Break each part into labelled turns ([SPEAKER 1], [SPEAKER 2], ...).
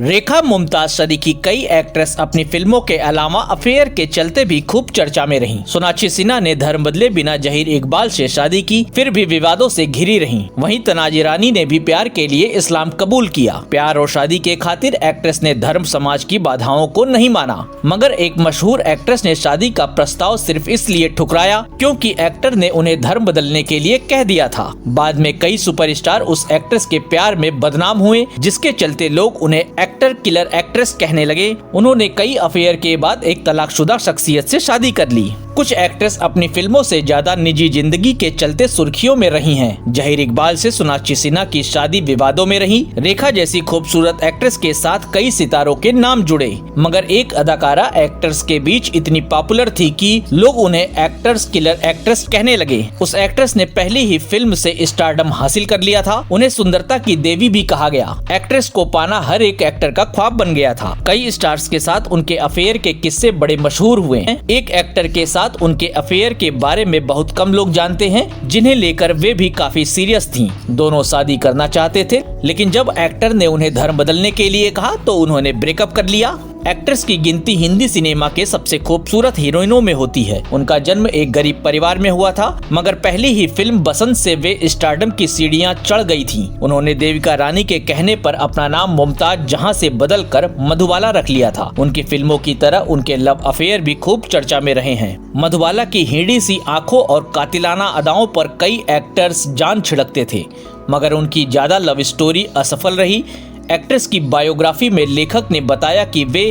[SPEAKER 1] रेखा मुमताज सदीकी कई एक्ट्रेस अपनी फिल्मों के अलावा अफेयर के चलते भी खूब चर्चा में रहीं। सोनाक्षी सिन्हा ने धर्म बदले बिना जहीर इकबाल से शादी की, फिर भी विवादों से घिरी रहीं। वहीं तनाज़ ईरानी ने भी प्यार के लिए इस्लाम कबूल किया। प्यार और शादी के खातिर एक्ट्रेस ने धर्म समाज की बाधाओं को नहीं माना, मगर एक मशहूर एक्ट्रेस ने शादी का प्रस्ताव सिर्फ इसलिए ठुकराया क्योंकि एक्टर ने उन्हें धर्म बदलने के लिए कह दिया था। बाद में कई सुपरस्टार उस एक्ट्रेस के प्यार में बदनाम हुए, जिसके चलते लोग उन्हें एक्टर किलर एक्ट्रेस कहने लगे। उन्होंने कई अफेयर के बाद एक तलाकशुदा शख्सियत से शादी कर ली। कुछ एक्ट्रेस अपनी फिल्मों से ज्यादा निजी जिंदगी के चलते सुर्खियों में रही हैं। जहीर इकबाल से सोनाक्षी सिन्हा की शादी विवादों में रही। रेखा जैसी खूबसूरत एक्ट्रेस के साथ कई सितारों के नाम जुड़े, मगर एक अदाकारा एक्टर्स के बीच इतनी पॉपुलर थी कि लोग उन्हें एक्टर्स किलर एक्ट्रेस कहने लगे। उस एक्ट्रेस ने पहली ही फिल्म से स्टारडम हासिल कर लिया था। उन्हें सुंदरता की देवी भी कहा गया। एक्ट्रेस को पाना हर एक एक्टर का ख्वाब बन गया था। कई स्टार्स के साथ उनके अफेयर के किस्से बड़े मशहूर हुए हैं। एक एक्टर के साथ उनके अफेयर के बारे में बहुत कम लोग जानते हैं, जिन्हें लेकर वे भी काफी सीरियस थीं। दोनों शादी करना चाहते थे, लेकिन जब एक्टर ने उन्हें धर्म बदलने के लिए कहा तो उन्होंने ब्रेकअप कर लिया। एक्ट्रेस की गिनती हिंदी सिनेमा के सबसे खूबसूरत हीरोइनों में होती है। उनका जन्म एक गरीब परिवार में हुआ था, मगर पहली ही फिल्म बसंत से वे स्टारडम की सीढ़ियां चढ़ गई थीं। उन्होंने देविका रानी के कहने पर अपना नाम मुमताज जहां से बदलकर मधुबाला रख लिया था। उनकी फिल्मों की तरह उनके लव अफेयर भी खूब चर्चा में रहे हैं। मधुबाला की हीड़ी सी आंखों और कातिलाना अदाओं पर कई एक्टर्स जान छिड़कते थे, मगर उनकी ज्यादा लव स्टोरी असफल रही। एक्ट्रेस की बायोग्राफी में लेखक ने बताया कि वे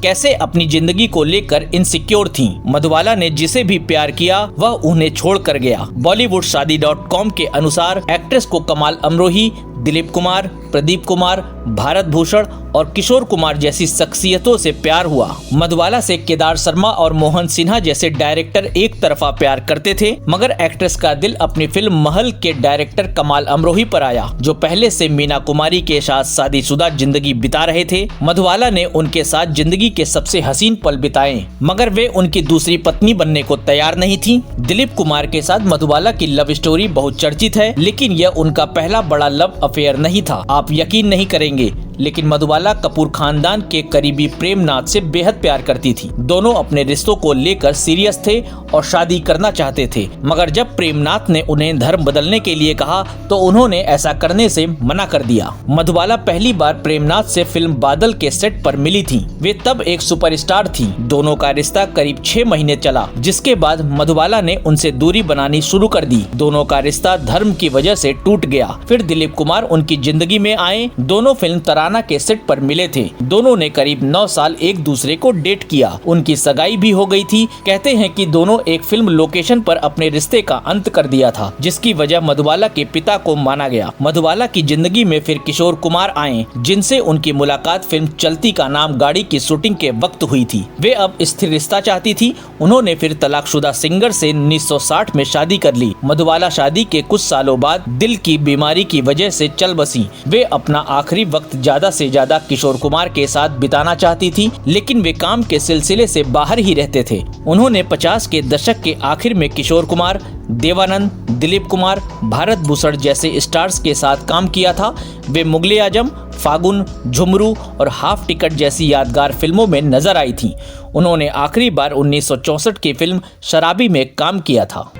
[SPEAKER 1] कैसे अपनी जिंदगी को लेकर इनसिक्योर थीं। मधुबाला ने जिसे भी प्यार किया वह उन्हें छोड़कर गया। बॉलीवुडशादी.com के अनुसार एक्ट्रेस को कमाल अमरोही, दिलीप कुमार, प्रदीप कुमार, भारत भूषण और किशोर कुमार जैसी शख्सियतों से प्यार हुआ। मधुबाला से केदार शर्मा और मोहन सिन्हा जैसे डायरेक्टर एक तरफा प्यार करते थे, मगर एक्ट्रेस का दिल अपनी फिल्म महल के डायरेक्टर कमाल अमरोही पर आया, जो पहले से मीना कुमारी के साथ शादीशुदा जिंदगी बिता रहे थे। मधुबाला ने उनके साथ जिंदगी के सबसे हसीन पल बिताए, मगर वे उनकी दूसरी पत्नी बनने को तैयार नहीं थी। दिलीप कुमार के साथ मधुबाला की लव स्टोरी बहुत चर्चित है, लेकिन यह उनका पहला बड़ा लव अफेयर नहीं था। आप यकीन नहीं करेंगे, लेकिन मधुबाला कपूर खानदान के करीबी प्रेमनाथ से बेहद प्यार करती थी। दोनों अपने रिश्तों को लेकर सीरियस थे और शादी करना चाहते थे, मगर जब प्रेमनाथ ने उन्हें धर्म बदलने के लिए कहा तो उन्होंने ऐसा करने से मना कर दिया। मधुबाला पहली बार प्रेमनाथ से फिल्म बादल के सेट पर मिली थी। वे तब एक सुपरस्टार थी। दोनों का रिश्ता करीब 6 महीने चला, जिसके बाद मधुबाला ने उनसे दूरी बनानी शुरू कर दी। दोनों का रिश्ता धर्म की वजह से टूट गया। फिर दिलीप कुमार उनकी जिंदगी में आए। दोनों फिल्म तराना के सेट पर मिले थे। दोनों ने करीब 9 साल एक दूसरे को डेट किया। उनकी सगाई भी हो गई थी। कहते हैं कि दोनों एक फिल्म लोकेशन पर अपने रिश्ते का अंत कर दिया था, जिसकी वजह मधुबाला के पिता को माना गया। मधुबाला की जिंदगी में फिर किशोर कुमार आए, जिनसे उनकी मुलाकात फिल्म चलती का नाम गाड़ी की शूटिंग के वक्त हुई थी। वे अब स्थिर रिश्ता चाहती थी। उन्होंने फिर तलाकशुदा सिंगर से 1960 में शादी कर ली। मधुबाला शादी के कुछ सालों बाद दिल की बीमारी की वजह से चल बसी। वे अपना आखिरी वक्त ज्यादा से ज्यादा किशोर कुमार के साथ बिताना चाहती थी, लेकिन वे काम के सिलसिले से बाहर ही रहते थे। उन्होंने 50 के दशक के आखिर में किशोर कुमार, देवानंद, दिलीप कुमार, भारत भूषण जैसे स्टार्स के साथ काम किया था। वे मुगले आजम, फागुन, झुमरू और हाफ टिकट जैसी यादगार फिल्मों में नजर आई थीं। उन्होंने आखिरी बार 1964 की फिल्म शराबी में काम किया था।